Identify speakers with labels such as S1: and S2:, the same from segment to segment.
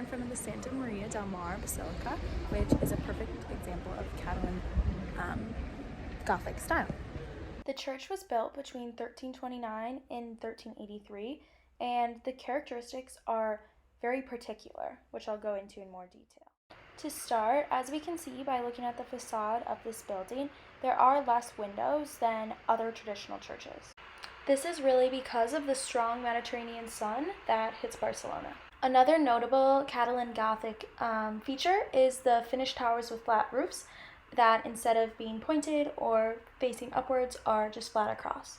S1: front of the Santa Maria del Mar Basilica, which is a perfect example of Catalan Gothic style. The church was built between 1329 and 1383, and the characteristics are very particular, which I'll go into in more detail. To start, as we can see by looking at the facade of this building, there are less windows than other traditional churches. This is really because of the strong Mediterranean sun that hits Barcelona. Another notable Catalan Gothic feature is the finished towers with flat roofs that, instead of being pointed or facing upwards, are just flat across.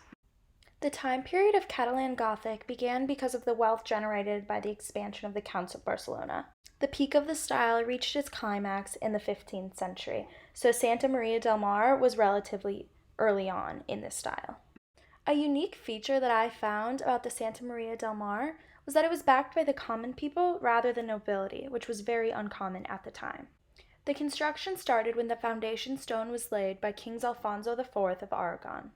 S1: The time period of Catalan Gothic began because of the wealth generated by the expansion of the Counts of Barcelona. The peak of the style reached its climax in the 15th century, so Santa Maria del Mar was relatively early on in this style. A unique feature that I found about the Santa Maria del Mar was that it was backed by the common people rather than nobility, which was very uncommon at the time. The construction started when the foundation stone was laid by King Alfonso IV of Aragon.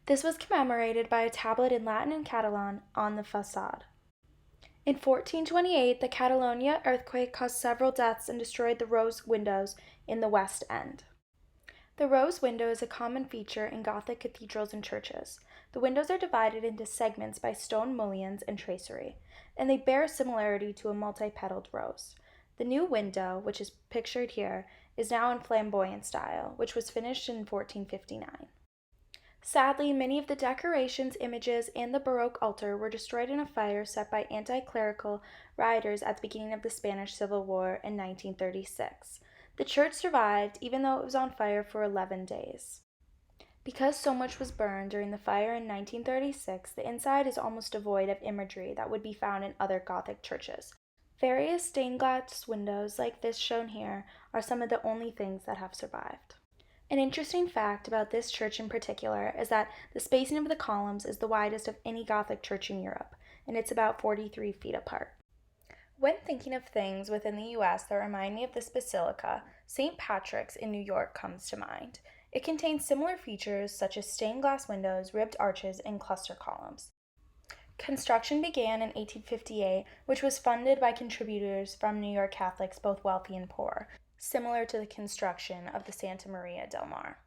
S1: This was commemorated by a tablet in Latin and Catalan on the facade. In 1428, the Catalonia earthquake caused several deaths and destroyed the rose windows in the west end. The rose window is a common feature in Gothic cathedrals and churches. The windows are divided into segments by stone mullions and tracery, and they bear similarity to a multi-petaled rose. The new window, which is pictured here, is now in flamboyant style, which was finished in 1459. Sadly, many of the decorations, images, and the Baroque altar were destroyed in a fire set by anti-clerical rioters at the beginning of the Spanish Civil War in 1936. The church survived, even though it was on fire for 11 days. Because so much was burned during the fire in 1936, the inside is almost devoid of imagery that would be found in other Gothic churches. Various stained glass windows, like this shown here, are some of the only things that have survived. An interesting fact about this church in particular is that the spacing of the columns is the widest of any Gothic church in Europe, and it's about 43 feet apart. When thinking of things within the U.S. that remind me of this basilica, St. Patrick's in New York comes to mind. It contains similar features such as stained glass windows, ribbed arches, and cluster columns. Construction began in 1858, which was funded by contributors from New York Catholics, both wealthy and poor, similar to the construction of the Santa Maria del Mar.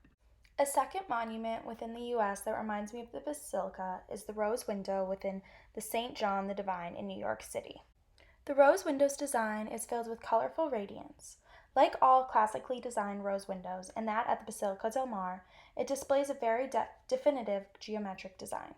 S1: A second monument within the U.S. that reminds me of the basilica is the rose window within the St. John the Divine in New York City. The rose window's design is filled with colorful radiance. Like all classically designed rose windows, and that at the Basilica del Mar, it displays a very definitive geometric design.